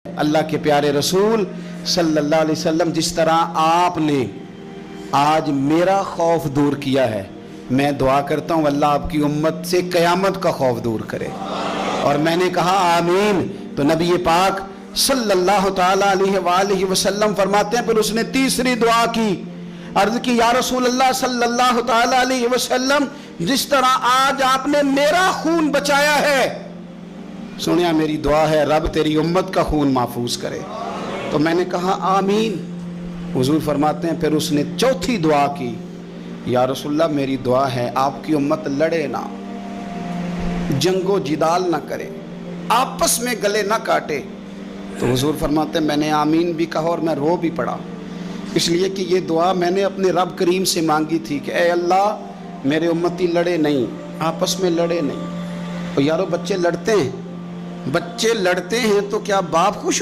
اللہ کے پیارے رسول صلی اللہ علیہ وسلم جس طرح آپ نے آج میرا خوف دور کیا ہے، میں دعا کرتا ہوں اللہ آپ کی امت سے قیامت کا خوف دور کرے۔ اور میں نے کہا آمین، تو نبی پاک صلی اللہ تعالیٰ علیہ وآلہ وسلم فرماتے ہیں، پھر اس نے تیسری دعا کی، عرض کی یا رسول اللہ صلی اللہ تعالیٰ علیہ وسلم جس طرح آج آپ نے میرا خون بچایا ہے، سنیا میری دعا ہے رب تیری امت کا خون محفوظ کرے۔ تو میں نے کہا آمین۔ حضور فرماتے ہیں پھر اس نے چوتھی دعا کی، یا رسول اللہ میری دعا ہے آپ کی امت لڑے نہ، جنگ و جدال نہ کرے، آپس میں گلے نہ کاٹے۔ تو حضور فرماتے ہیں میں نے آمین بھی کہا اور میں رو بھی پڑا، اس لیے کہ یہ دعا میں نے اپنے رب کریم سے مانگی تھی کہ اے اللہ میرے امتی لڑے نہیں، آپس میں لڑے نہیں۔ تو یارو بچے لڑتے ہیں تو کیا باپ خوش